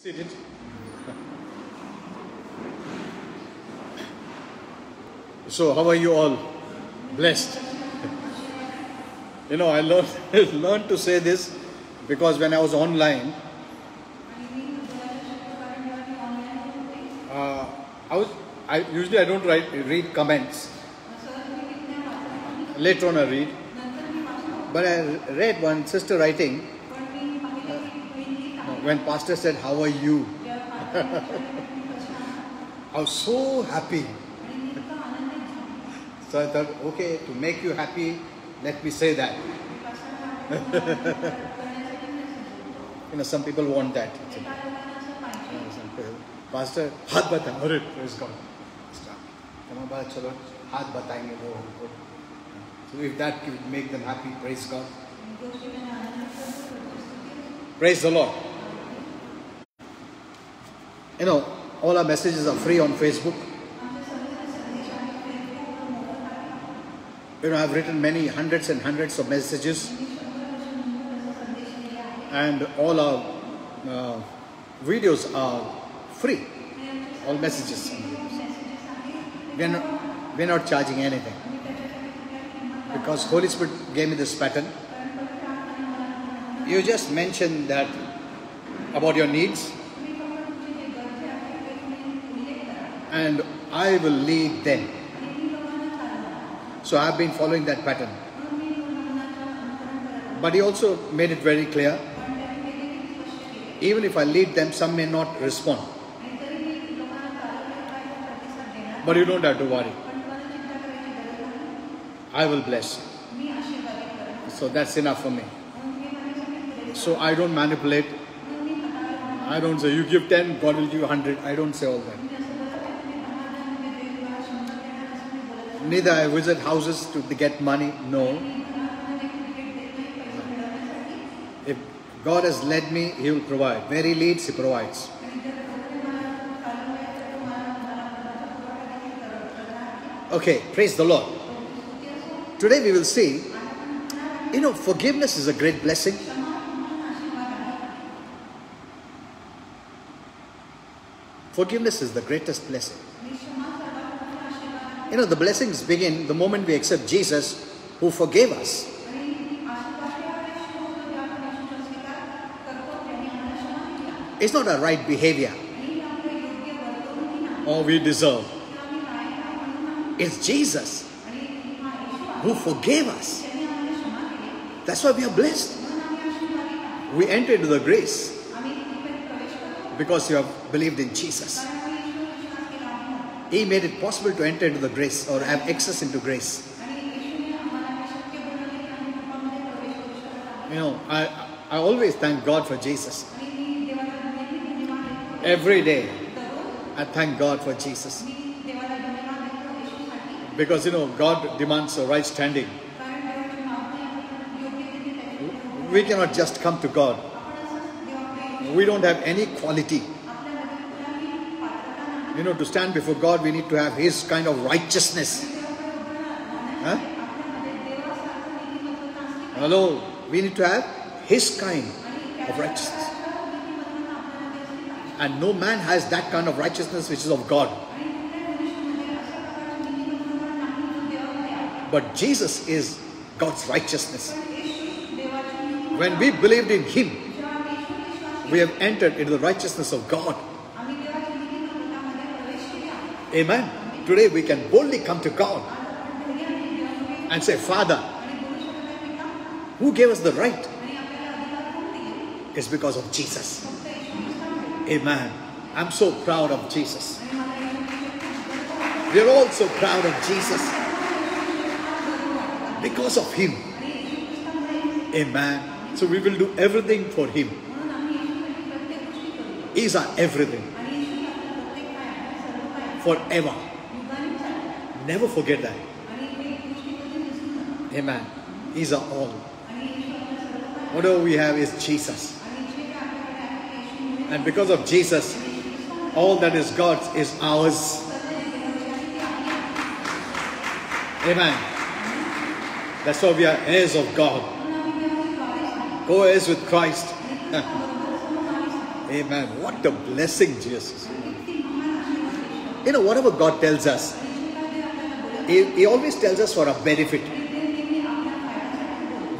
Seated. So, how are you all? Blessed. I learned to say this because when I was online, I usually I don't read comments. Later on I read, but I read one sister writing when pastor said, "How are you?" I was so happy. So I thought, okay, to make you happy, let me say that. Some people want that. Pastor, हाथ बताएं. अरे, praise God. चलो हाथ बताएंगे वो हमको. So if that could make them happy, praise God. Praise the Lord. All our messages are free on Facebook. I've written many hundreds and hundreds of messages, and all our videos are free. All messages. We're not charging anything because Holy Spirit gave me this pattern. You just mention that about your needs, and I will lead them. So I've been following that pattern. But he also made it very clear, even if I lead them, some may not respond. But you don't have to worry. I will bless. So that's enough for me. So I don't manipulate. I don't say, you give 10, God will give you 100. I don't say all that. Neither I visit houses to get money. No. If God has led me, He will provide. Where He leads, He provides. Okay, praise the Lord. Today we will see, forgiveness is a great blessing. Forgiveness is the greatest blessing. The blessings begin the moment we accept Jesus, who forgave us. It's not a right behavior or we deserve. It's Jesus who forgave us. That's why we are blessed. We enter into the grace because you have believed in Jesus. He made it possible to enter into the grace or have access into grace. I always thank God for Jesus. Every day, I thank God for Jesus. Because, God demands a right standing. We cannot just come to God. We don't have any quality. To stand before God, we need to have His kind of righteousness. Huh? Hello? We need to have His kind of righteousness. And no man has that kind of righteousness which is of God. But Jesus is God's righteousness. When we believed in Him, we have entered into the righteousness of God. Amen. Today we can boldly come to God and say, Father, who gave us the right? It's because of Jesus. Amen. I'm so proud of Jesus. We're all so proud of Jesus because of Him. Amen. So we will do everything for Him. He's our everything. Forever. Never forget that. Amen. He's our all. Whatever we have is Jesus. And because of Jesus, all that is God's is ours. Amen. That's why we are heirs of God. Co-heirs with Christ. Amen. What a blessing, Jesus. You know, whatever God tells us, He always tells us for our benefit.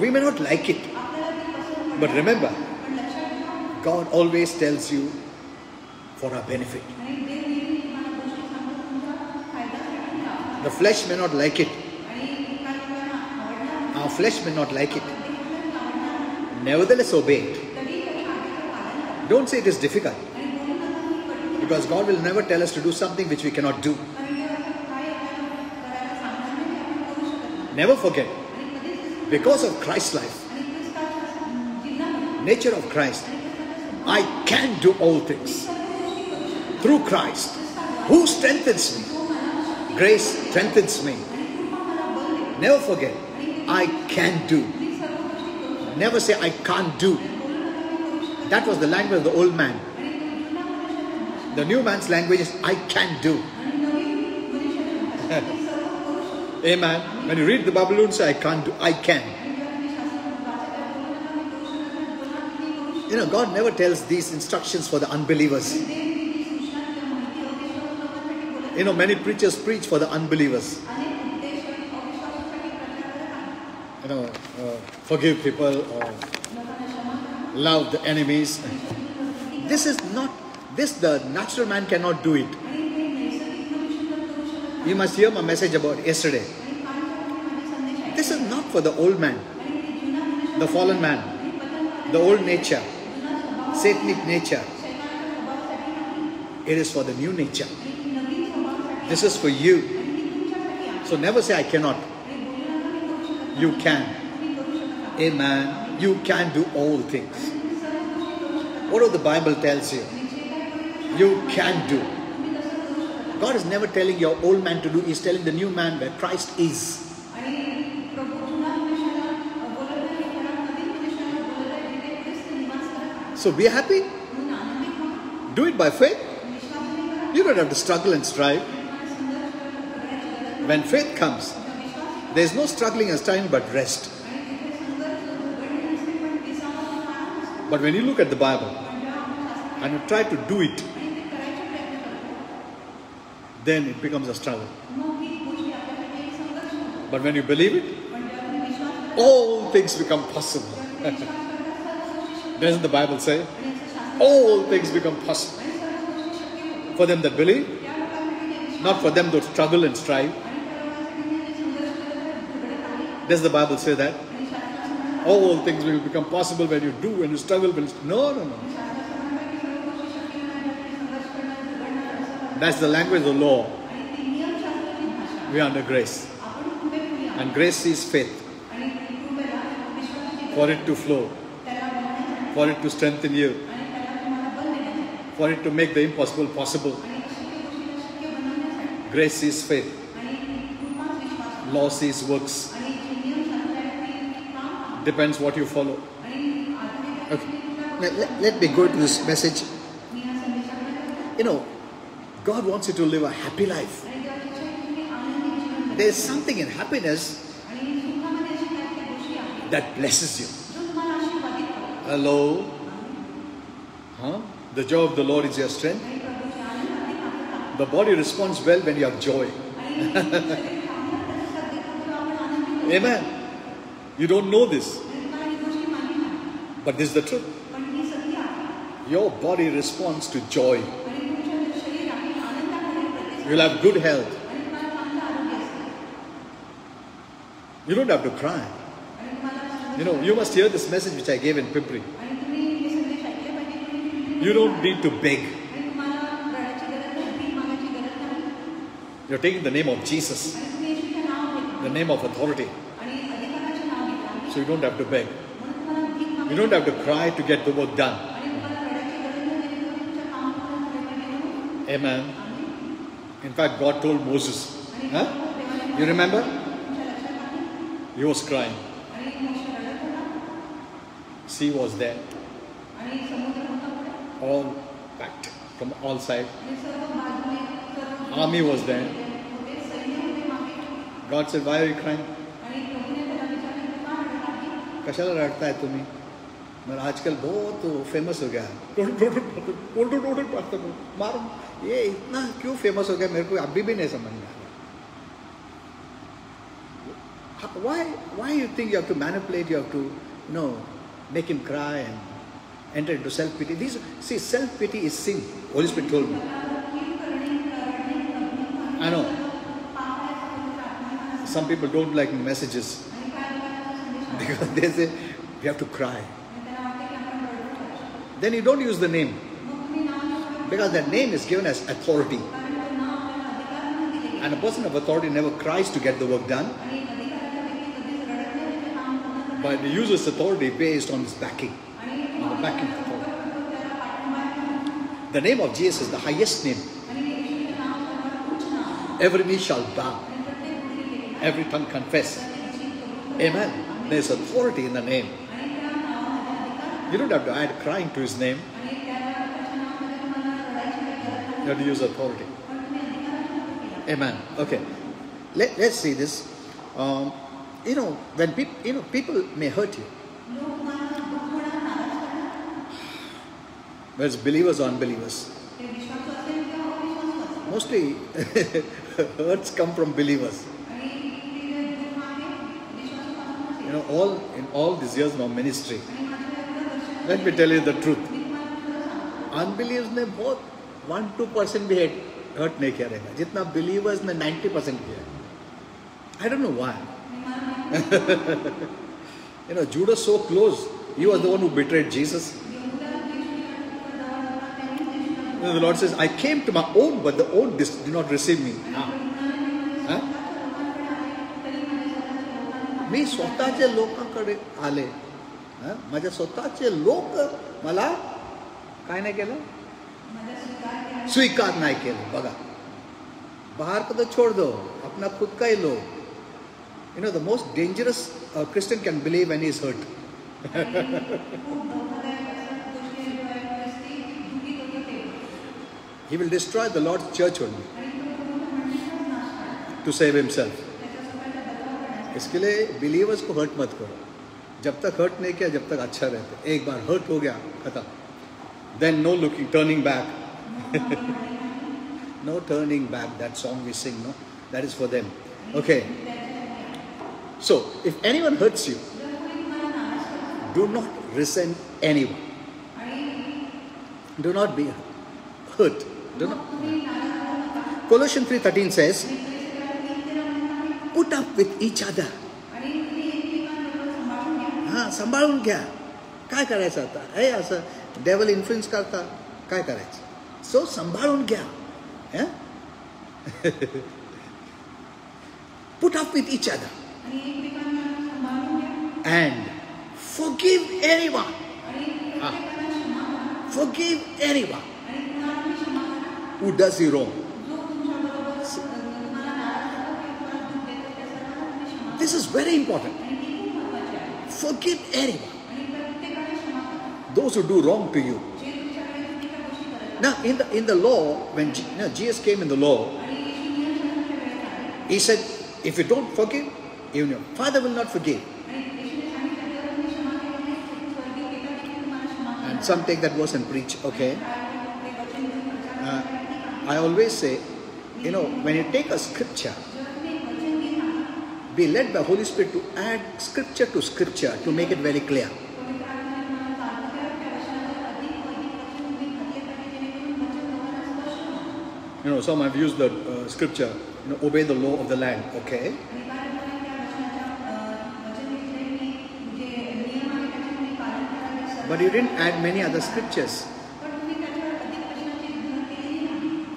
We may not like it, but remember, God always tells you for our benefit. The flesh may not like it. Our flesh may not like it. Nevertheless, obey it. Don't say it is difficult, because God will never tell us to do something which we cannot do. Never forget, because of Christ's life, nature of Christ, I can do all things through Christ who strengthens me. Grace strengthens me. Never forget, I can do. Never say I can't do. That was the language of the old man. The new man's language is I can do. Amen. When you read the Bible, don't say I can't do. I can. You know, God never tells these instructions for the unbelievers. You know, many preachers preach for the unbelievers. You know, forgive people or love the enemies. This is not, the natural man cannot do it. You must hear my message about yesterday. This is not for the old man, the fallen man, the old nature, satanic nature. It is for the new nature. This is for you. So never say I cannot. You can. Amen. You can do all things. Whatever the Bible tells you, you can do. God is never telling your old man to do. He's telling the new man where Christ is. So be happy. Do it by faith. You don't have to struggle and strive. When faith comes, there is no struggling and striving but rest. But when you look at the Bible and you try to do it, then it becomes a struggle. But when you believe it, all things become possible. Doesn't the Bible say? All things become possible for them that believe, not for them that struggle and strive. Does the Bible say that? All things will become possible when you do, when you struggle. No. That's the language of the law. We are under grace. And grace is faith. For it to flow. For it to strengthen you. For it to make the impossible possible. Grace is faith. Law is works. Depends what you follow. Okay. Let me go to this message. You know, God wants you to live a happy life. There is something in happiness that blesses you. Hello? Huh? The joy of the Lord is your strength. The body responds well when you have joy. Amen. You don't know this, but this is the truth. Your body responds to joy. You'll have good health. You don't have to cry. You know, you must hear this message which I gave in Pimpri. You don't need to beg. You're taking the name of Jesus, the name of authority. So you don't have to beg. You don't have to cry to get the work done. Amen. In fact, God told Moses, you remember? He was crying. Sea was there. All packed from all sides. Army was there. God said, why are you crying? कशाला रड़ता है तुम्ही? मैं आजकल बहुत famous हो गया. उल्ट pastor को मारो। ये इतना क्यों फेमस हो गया मेरे को अभी भी नहीं समझ में आ रहा। Why you think you have to manipulate, you have to, make him cry and enter into self-pity? See, self-pity is sin. Holy Spirit told me. I know. Some people don't like messages because they say we have to cry. Then you don't use the name because that name is given as authority. And a person of authority never cries to get the work done, but he uses authority based on his backing, on the backing of authority. The name of Jesus is the highest name. Every knee shall bow, every tongue confess. Amen. There is authority in the name. You don't have to add crying to his name. You have to use authority. Amen. Okay. Let's see this. When people may hurt you, whether it's believers or unbelievers. Mostly hurts come from believers. In all these years of ministry, let me tell you the truth. Unbelievers ने बहुत 1-2% भी hurt नहीं किया रहेगा, जितना believers ने 90% किया. I don't know why. Judas so close. He was the one who betrayed Jesus. The Lord says, I came to my own, but the own did not receive me. मी स्वतःचे लोकांकडे आले, माझ्या स्वतःचे लोक मला काय नाही केलं, स्वीकार नाही केलं. बघा, बाहर को तो छोड़ दो, अपना खुद का ही लोग. The most dangerous Christian can believe when he is hurt. He will destroy the Lord's church only to save himself. इसके लिए believers को hurt मत करो. जब तक hurt नहीं किया, जब तक अच्छा रहते. एक बार hurt हो गया, खत्म. Then no turning back. No turning back. That song we sing, no? That is for them. Okay. So, if anyone hurts you, do not resent anyone. Do not be hurt. Do not. Colossians 3:13 says, put up with each other. सांभाळून घ्या. काय करायचं आता? हे असं devil influence करता, काय करायचं? So सांभाळून घ्या. Put up with each other. And forgive anyone. Forgive anyone who does you wrong. This is very important. Forgive anyone. Those who do wrong to you. Now, in the law, when Jesus came in the law, he said, if you don't forgive, even your Father will not forgive. And some take that verse and preach. Okay. I always say, when you take a scripture, be led by Holy Spirit to add scripture to scripture to make it very clear. Some have used the scripture, obey the law of the land. Okay. But you didn't add many other scriptures.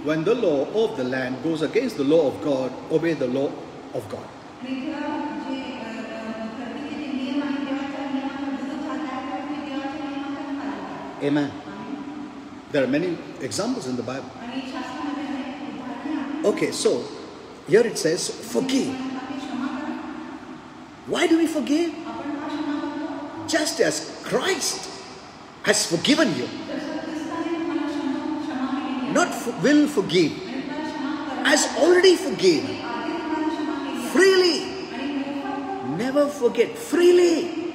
When the law of the land goes against the law of God, obey the law of God. Amen. There are many examples in the Bible. Okay, so here it says, forgive. Why do we forgive? Just as Christ has forgiven you. Not will forgive. Has already forgiven. Freely. Never forget. Freely.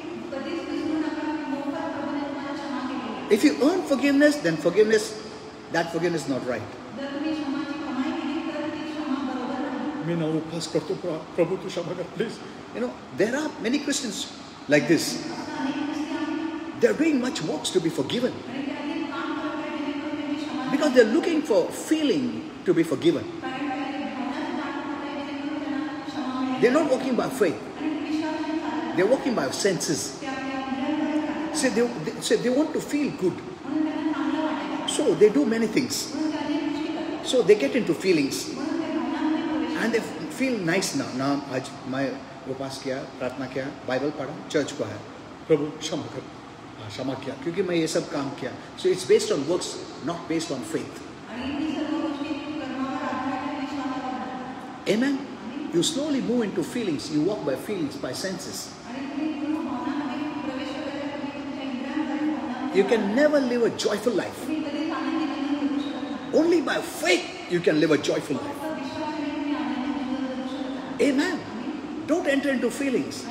If you earn forgiveness, then that forgiveness is not right. Please. There are many Christians like this. They are doing much works to be forgiven. Because they are looking for feeling to be forgiven. They are not walking by faith. They are walking by senses. So they want to feel good. So they do many things. So they get into feelings. And they feel nice now. Now, आज मैं उपास किया, प्रार्थना किया, Bible पढ़ा, church को है, प्रभु क्षमा कर, क्षमा किया, क्योंकि मैं ये सब काम किया. So it's based on works, not based on faith. Amen. You slowly move into feelings. You walk by feelings, by senses. You can never live a joyful life. Only by faith you can live a joyful life. Amen. Don't enter into feelings.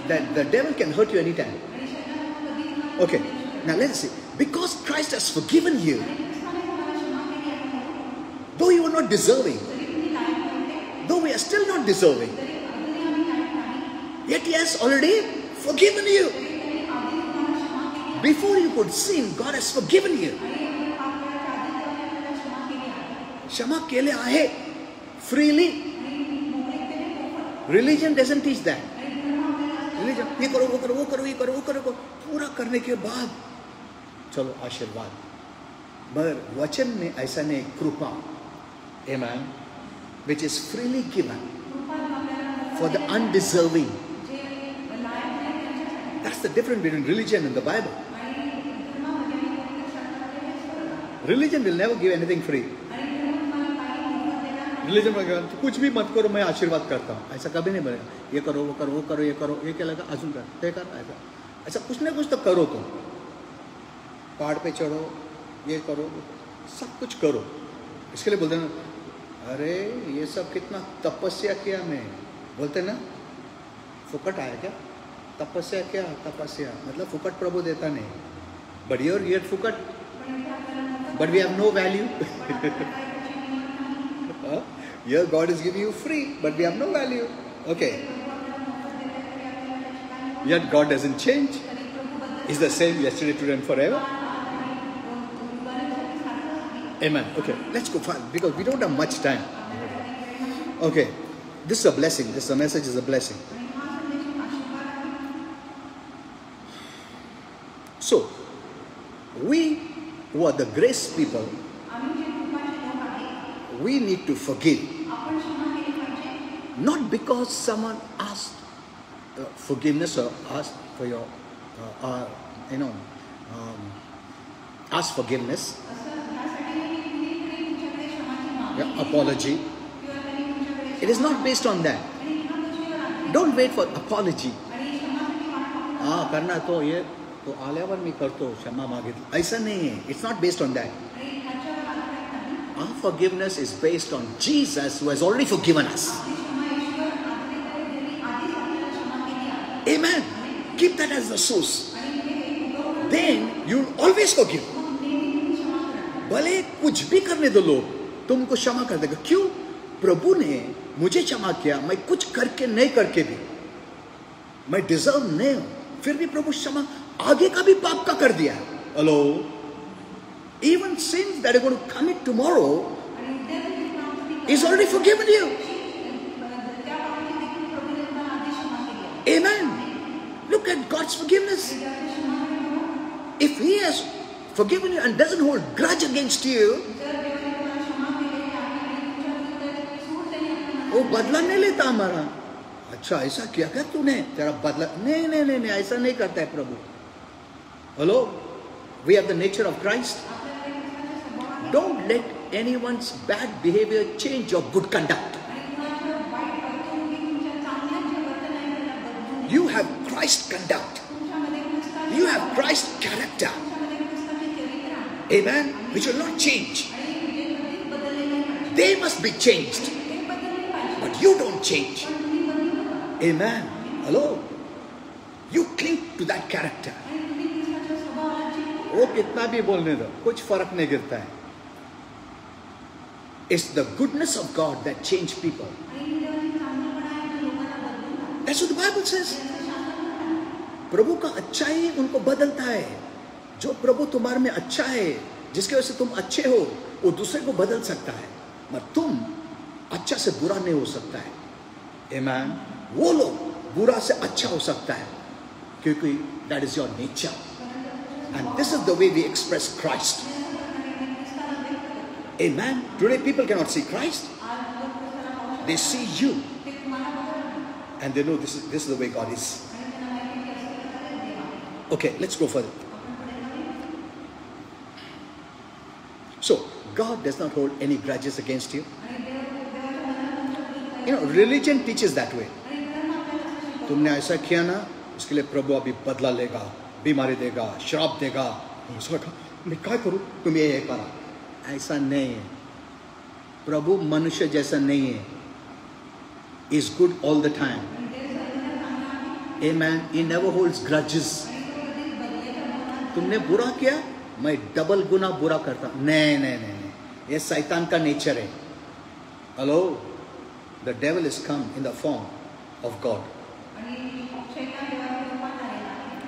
That the devil can hurt you anytime. Okay, now let's see. Because Christ has forgiven you, though you are not deserving, though we are still not deserving, yet He has already forgiven you. Before you could sin, God has forgiven you. Shama kele aahe freely. Religion doesn't teach that. Religion, ये करो, वो करो, वो करो, ये करो, वो करो, पूरा करने के बाद चलो आशीर्वाद. मगर वचन में ऐसा नहीं, कृपा, amen, which is freely given for the undeserving. That's the difference between religion and the Bible. Religion will never give anything free. Religion में कुछ भी मत करो, मैं आशीर्वाद करता हूँ, ऐसा कभी नहीं बनेगा. ये करो, वो करो, वो करो, ये करो, ये क्या लगा, अजून कर, ये कर, ऐसा कुछ ना कुछ तो करो. तुम पहाड़ पे चढ़ो, ये करो, सब कुछ करो. इसके लिए बोलते ना, अरे ये सब कितना तपस्या किया मैं, बोलते ना, फुकट आया क्या? तपस्या क्या? तपस्या मतलब फुकट प्रभु देता नहीं. But here you get फुकट, but we have no value. Here God is giving you free, but we have no value. Okay. Yet God doesn't change. He's the same yesterday, today, and forever. Amen. Okay, let's go fast because we don't have much time. Okay, this is a blessing. This message is a blessing. So, we who are the grace people, we need to forgive. Not because someone asked forgiveness or asked for your, asked forgiveness, apology. It is not based on that. Don't wait for apology. करना तो ये तो आल्यावर मी करतो क्षमा मागितली ऐसा नहीं है. It's not based on that. Our forgiveness is based on Jesus who has already forgiven us. Amen. Keep that as the source. Then you'll always forgive. भले कुछ भी करने दो लोग, तुमको क्षमा कर देगा. क्यों? प्रभु ने मुझे क्षमा किया. मैं कुछ करके नहीं करके भी, मैं डिजर्व नहीं हूं, फिर भी प्रभु क्षमा आगे का भी पाप का कर दिया. Hello. Even sins that are going to commit tomorrow is already forgiven you. Amen. Look at God's forgiveness. If He has forgiven you and doesn't hold grudge against you, वो बदला नहीं लेता हमारा. अच्छा ऐसा किया क्या तूने, तेरा बदला नहीं नहीं नहीं नहीं ऐसा नहीं करता है प्रभु. Hello, we have the nature of Christ. Don't let anyone's bad behavior change your good conduct. You have Christ conduct. You have Christ character. Amen. Which will not change. They must be changed, but you don't change. Amen. Hello. You cling to that character. वो कितना भी बोलने दो, कुछ फर्क नहीं गिरता है. It's the goodness of God that change people. That's what the Bible says. प्रभु का अच्छाई उनको बदलता है. जो प्रभु तुम्हारे में अच्छा है, जिसके वजह से तुम अच्छे हो, वो दूसरे को बदल सकता है. मगर तुम अच्छा से बुरा नहीं हो सकता है. Amen. वो लोग बुरा से अच्छा हो सकता है, क्योंकि that is your nature. And this is the way we express Christ. Amen. Today people cannot see Christ. They see you. And they know this is the way God is. Okay, let's go further. So, God does not hold any grudges against you. You know, religion teaches that way. तुमने ऐसा किया ना, उसके लिए प्रभु अभी बदला लेगा, बीमारी देगा, श्राप देगा. मैं क्या करूं? तुम ये करा. ऐसा नहीं है. प्रभु मनुष्य जैसा नहीं है. He is good all the time. Amen. He never holds grudges. तुमने बुरा किया, मैं डबल गुना बुरा करता. नहीं नहीं नहीं नहीं, ये शैतान का नेचर है. Hello, the devil has come in the form of God.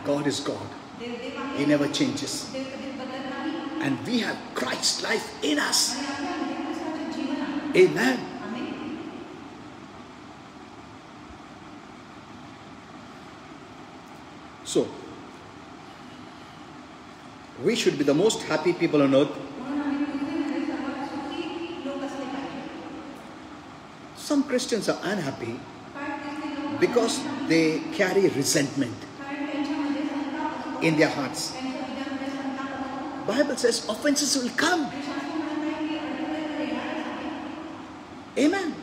God is God. He never changes. And we have Christ's life in us. Amen. So, we should be the most happy people on earth. Some Christians are unhappy because they carry resentment in their hearts. Bible says offenses will come. Amen.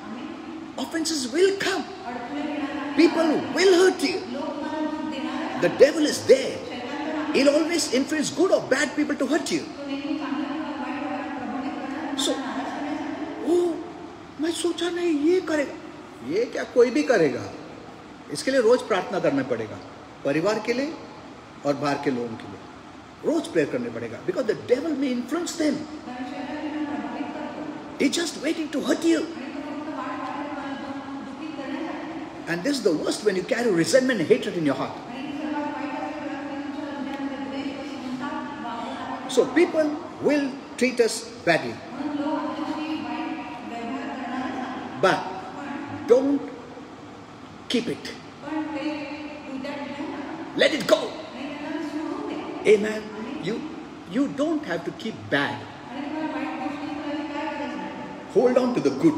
Offenses will come. People will hurt you. The devil is there. He'll always influence good or bad people to hurt you. So, oh, मैं सोचा नहीं ये करेगा. ये क्या कोई भी करेगा. इसके लिए रोज प्रार्थना करना पड़ेगा. परिवार के लिए और बाहर के लोगों के लिए. रोज प्रेयर करने पड़ेगा. Because the devil may influence them. He's just waiting to hurt you. And this is the worst, when you carry resentment and hatred in your heart. So people will treat us badly. But don't keep it. Let it go. Amen. You don't have to keep bad. Hold on to the good.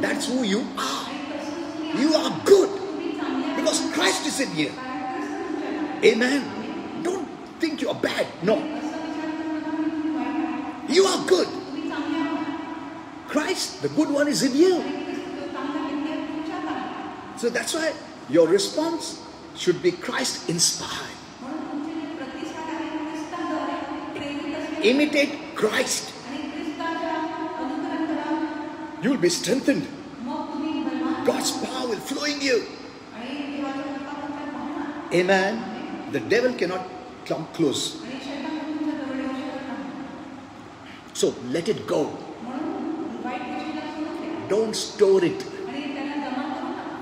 That's who you are. You are good because Christ is in you. Amen. Don't think you are bad. No. You are good. Christ, the good one, is in you. So that's why your response should be Christ inspired. Imitate Christ. You will be strengthened. God's power will flow in you. Amen. The devil cannot come close. So let it go. Don't store it.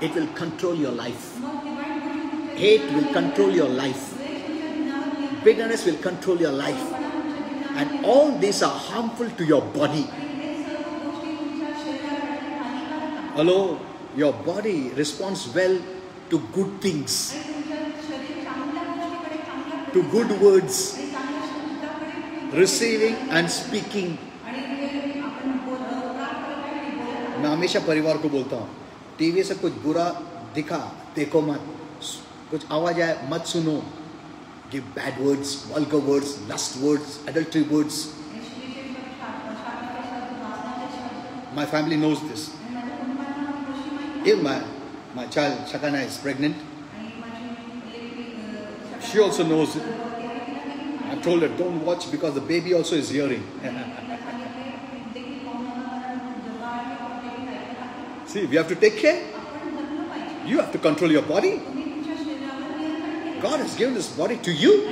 It will control your life. Hate will control your life. Bitterness will control your life. And all these are harmful to your body. Hello, your body responds well to good things, to good words, receiving and speaking. मैं हमेशा परिवार को बोलता हूँ, TV से कुछ बुरा दिखा देखो मत, कुछ आवाज आए मत सुनो. Give bad words, vulgar words, lust words, adultery words. My family knows this. If my child Shakana is pregnant, she also knows it. I told her, don't watch because the baby also is hearing. See, we have to take care. You have to control your body. God has given this body to you.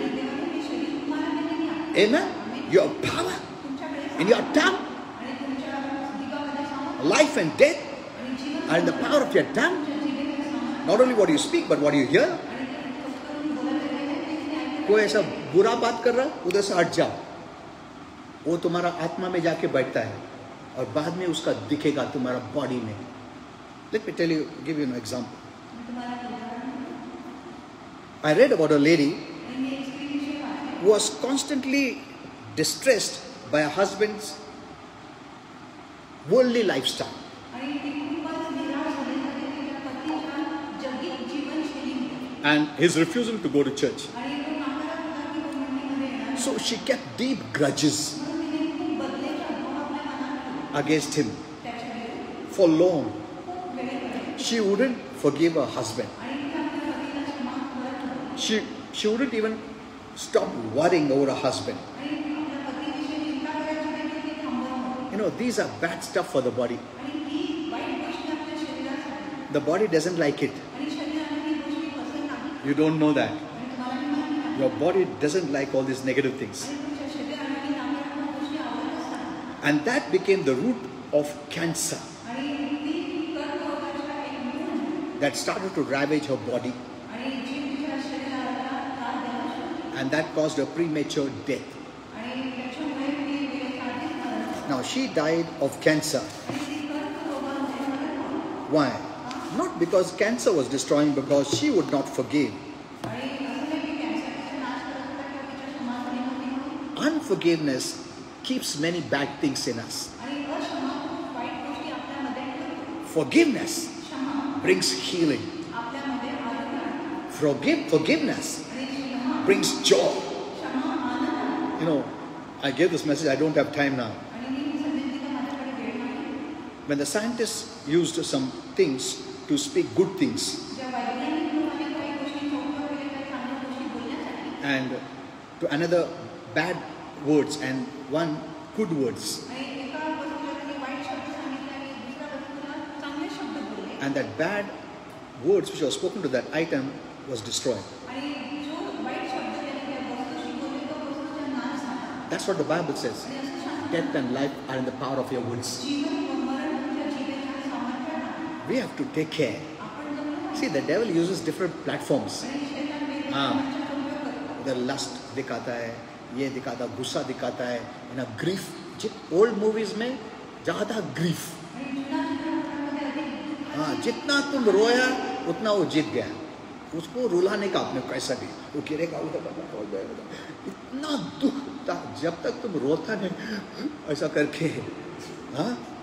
Amen. You have power in your tongue. Life and death are in the power of your tongue. Not only what you speak, but what you hear. कोई ऐसा बुरा बात कर रहा, उधर से हट जाओ. वो तुम्हारा आत्मा में जाके बैठता है और बाद में उसका दिखेगा तुम्हारा बॉडी में. Let me tell you, give you an example. I read about a lady who was constantly distressed by her husband's worldly lifestyle. And his refusal to go to church. So she kept deep grudges against him for long. She wouldn't forgive her husband. She wouldn't even stop worrying over her husband. You know, these are bad stuff for the body. The body doesn't like it. You don't know that. Your body doesn't like all these negative things. And that became the root of cancer that started to ravage her body. And that caused a premature death. Now she died of cancer. Why? Not because cancer was destroying, because she would not forgive. Unforgiveness keeps many bad things in us. Forgiveness brings healing. Forgiveness brings joy. You know, I gave this message, I don't have time now. When the scientists used some things to speak good things and to another bad words and one good words, and that bad words which were spoken to that item was destroyed. That's what the Bible says. Death and life are in the power of your words. We have to take care. See, the devil uses different platforms. The lust दिखाता है, ये दिखाता, गुस्सा दिखाता है, ना grief. Old movies में ज़्यादा grief. जितना तुम रोया उतना वो जीत गया. उसको रुलाने का आपने कैसा भी, वो गिरेगा उधर इतना दुख था. जब तक तुम रोता नहीं ऐसा करके,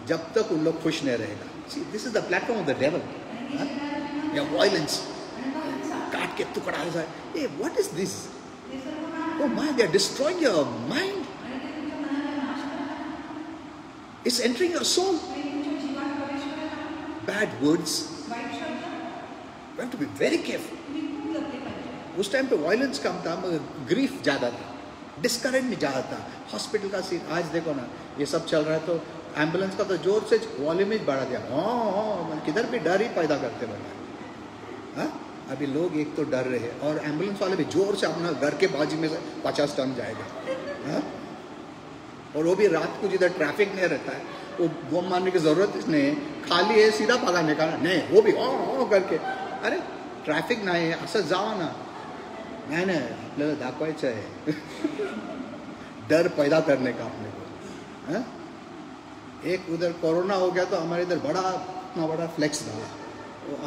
जब तक उन लोग खुश नहीं रहेगा. See, this is the platform of the devil. Yeah, violence. काट के टुकड़ा ऐसा. Hey, what is this? Oh my, they are destroying your mind. It's entering your soul. Bad words. We have to be very careful. उस time पे violence कम था, मगर grief ज़्यादा था, डिस्करेंट ज़्यादा था. हॉस्पिटल का सीन आज देखो ना, ये सब चल रहा है तो एम्बुलेंस का तो जोर से वॉल्यूम ही बढ़ा दिया. किधर भी डर ही पैदा करते बना. अभी लोग एक तो डर रहे हैं और एम्बुलेंस वाले भी जोर से अपना घर के बाजू में से 50 टन जाएगा. और वो भी रात को जिधर ट्रैफिक नहीं रहता है, वो बम मारने की ज़रूरत नहीं है, खाली है सीधा भगाने का. नहीं, वो भी करके, अरे ट्रॅफिक नाही असं जावा ना. नहीं नहीं, आपल्याला दाखवायचं आहे. डर पैदा करने का अपने को. एक उधर कोरोना हो गया तो हमारे इधर इतना बड़ा फ्लेक्स झाला.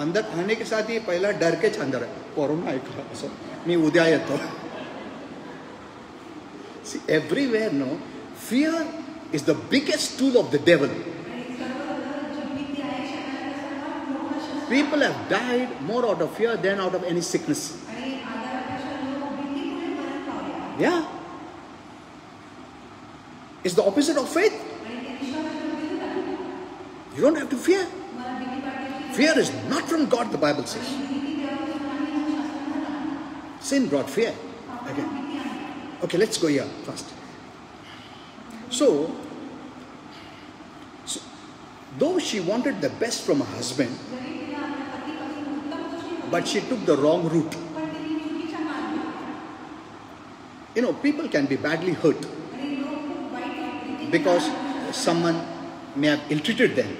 अंदर आने के साथ ही पहिला डर केच अंदर आहे, कोरोना आहे का असं, मी उद्या येतो. See, everywhere, no, fear is the biggest tool of the devil. People have died more out of fear than out of any sickness. Yeah. It's the opposite of faith. You don't have to fear. Fear is not from God, the Bible says. Sin brought fear. Okay, let's go here first. So, though she wanted the best from her husband, but she took the wrong route. You know, people can be badly hurt because someone may have ill-treated them.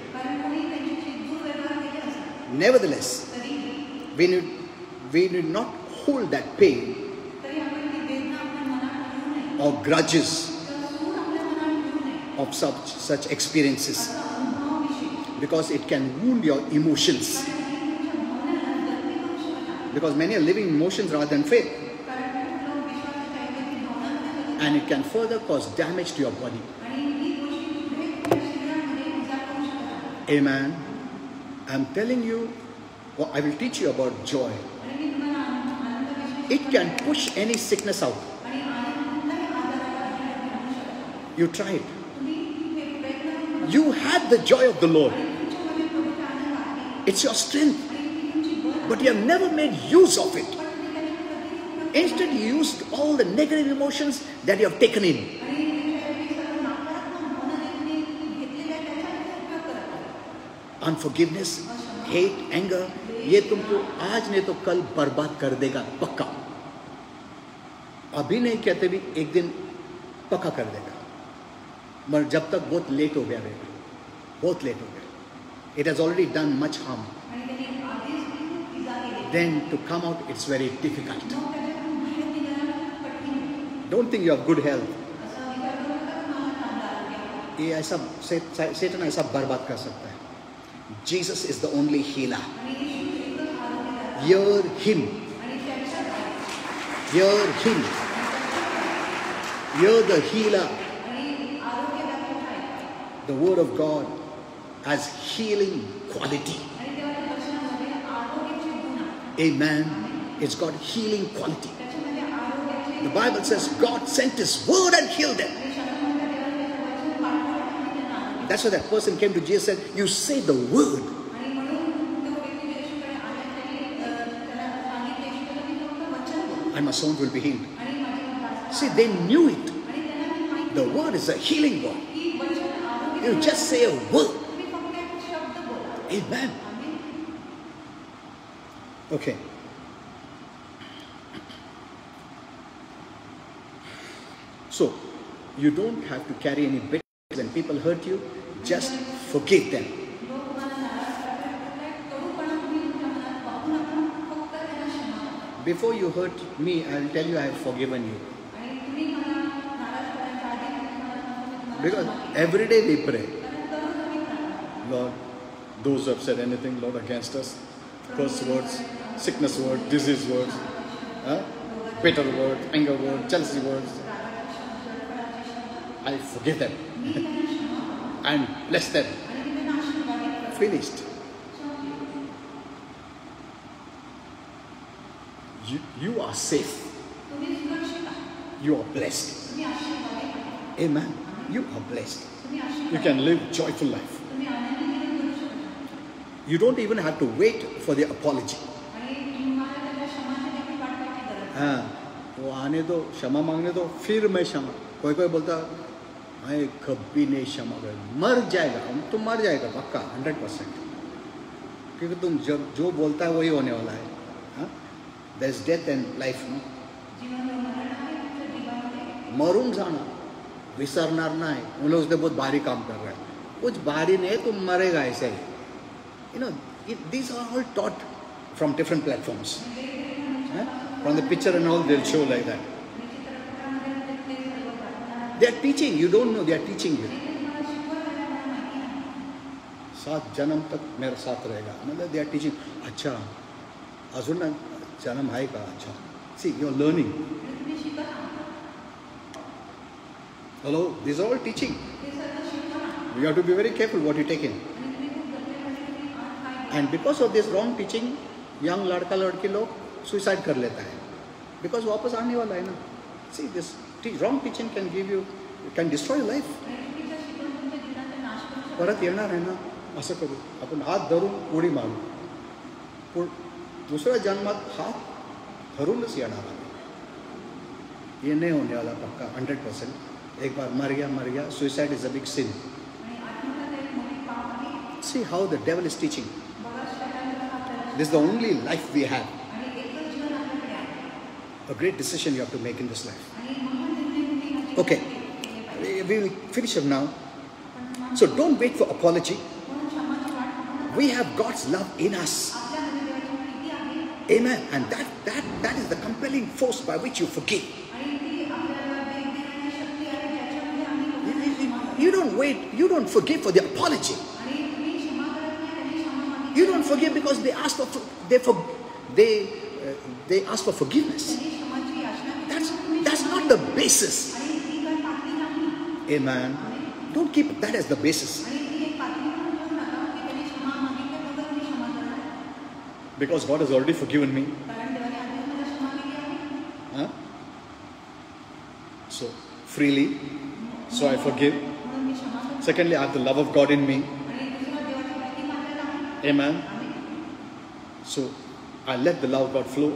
Nevertheless, we need not hold that pain or grudges of such experiences, because it can wound your emotions. Because many are living emotions rather than faith, and it can further cause damage to your body. Amen. I'm telling you, I will teach you about joy. It can push any sickness out. You try it. You had the joy of the Lord. It's your strength. But you have never made use of it. Instead, you used all the negative emotions that you have taken in. Unforgiveness, hate, anger, ये तुमको आज नहीं तो कल बर्बाद कर देगा, पक्का. अभी नहीं कहते भी एक दिन पक्का कर देगा. मगर जब तक बहुत लेट हो गया रहेगा, बहुत लेट हो गया. It has already done much harm. Then to come out, it's very difficult. Don't think you have good health. ये ऐसा Satan ऐसा बर्बाद कर सकता है. Jesus is the only healer. Hear him. Hear him. Hear the healer. The word of God has healing quality. Amen. It's got healing quality. The Bible says God sent his word and healed them. That's why that person came to Jesus and said, you say the word. And my son will be healed. See, they knew it. The word is a healing word. You just say a word. Amen. Okay. So, you don't have to carry any bitterness when people hurt you. Just forgive them. Before you hurt me, I'll tell you I have forgiven you. Because every day we pray, Lord, those who have said anything, Lord, against us, curse words, sickness words, disease words, bitter words, anger words, jealousy words, I forgive them and bless them. Finished. You are safe. You are blessed. Amen. You are blessed. You can live joyful life. You don't even have to wait for the apology. वो आने दो, क्षमा मांगने दो, फिर मैं क्षमा. कोई बोलता मैं कभी नहीं क्षमा कर, मर जाएगा, तुम मर जाएगा पक्का 100%. क्योंकि तुम जब जो बोलता है वही होने वाला है. There's death and life, no? Maroon जाना, विसरनार ना है. उन लोग उसने बहुत भारी काम कर रहा है. कुछ भारी नहीं, तुम मरेगा ऐसे ही. You know, these are all taught from different platforms. From the picture and all, they'll show like that. They are teaching. You don't know, they are teaching you. 7 जन्म तक मेरे साथ रहेगा. मतलब they are teaching. अच्छा, अजून ना जन्म है का. अच्छा. See, you are learning. Hello, these are all teaching. You have to be very careful what you take in. And because of this wrong teaching, young लड़का लड़की लोग suicide कर लेता है. Because वापस आने वाला है ना. See, this wrong teaching can give you, can destroy your life. परत येणार आहे ना. असं करू, आपण हात धरून उडी मारू. पण दुसऱ्या जन्मात हात धरूनच येणार आहे. ये नहीं होने वाला पक्का 100%. एक बार मर गया. Suicide is a big sin. See how the devil is teaching. This is the only life we have. A great decision you have to make in this life. Okay, we will finish up now. So don't wait for apology. We have God's love in us. Amen. And that is the compelling force by which you forgive. You don't wait. You don't forgive for the apology. You don't forgive because they ask for forgiveness. That's not the basis. Amen. Don't keep that as the basis. Because God has already forgiven me. Huh? So, freely. So I forgive. Secondly, I have the love of God in me. Amen. So, I let the love of God flow.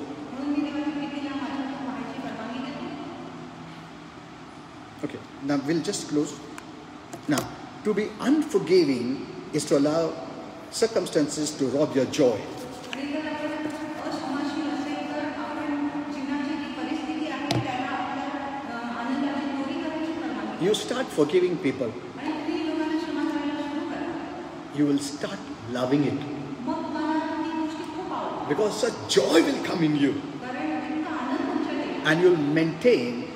Okay, now we'll just close. Now, to be unforgiving is to allow circumstances to rob your joy. You start forgiving people, you will start loving it. Because such joy will come in you. And you'll maintain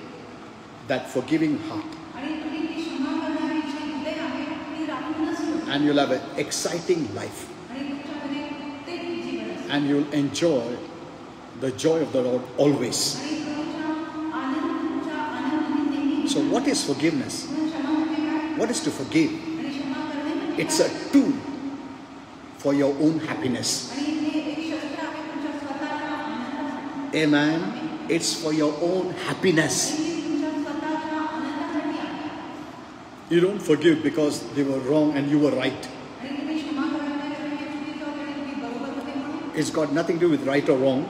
that forgiving heart. And you'll have an exciting life. And you'll enjoy the joy of the Lord always. So what is forgiveness? What is to forgive? It's a tool for your own happiness. Amen. It's for your own happiness. You don't forgive because they were wrong and you were right. It's got nothing to do with right or wrong.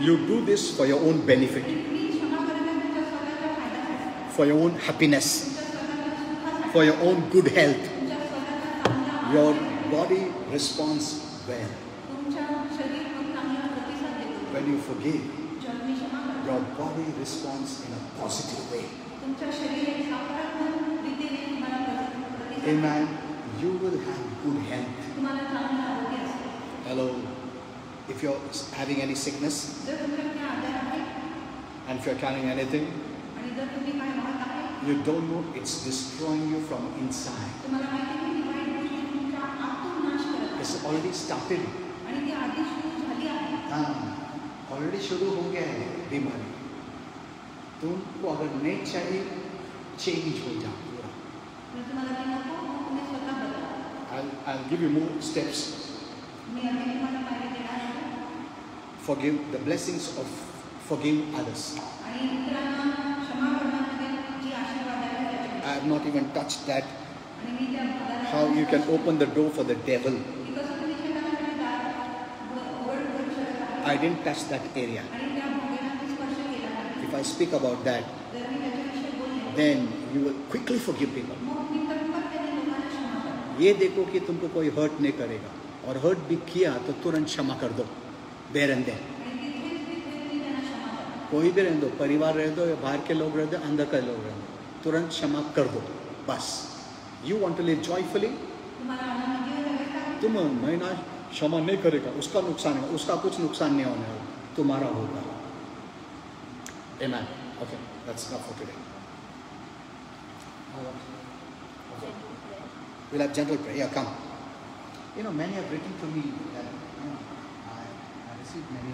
You do this for your own benefit, for your own happiness, for your own good health. Your body responds well. When you forgive, your body responds in a positive way. Amen. You will have good health. Hello. If you're having any sickness, and if you're carrying anything, you don't know it's destroying you from inside. It's already started. Already शुरू हो गया है बीमारी. तुमको अगर नहीं चाहिए, change हो जाओ पूरा. I'll give you more steps. Forgive the blessings of forgiving others. I have not even touched that. How you can open the door for the devil. I didn't touch that area. If I speak about that, then you will quickly forgive people. ये देखो कि तुमको कोई hurt नहीं करेगा, और hurt भी किया तो तुरंत क्षमा कर दो. There and there. कोई भी रहने दो, परिवार रहने दो या बाहर के लोग रहने दो, अंदर के लोग रहने दो, तुरंत क्षमा कर दो. बस. You want to live joyfully? तुम महीना क्षमा नहीं करेगा, उसका नुकसान है, उसका कुछ नुकसान नहीं होने वाला, तुम्हारा होगा. Amen. Okay, that's enough for today. We'll have general prayer. Yeah, come. You know, many have written to me that I received many.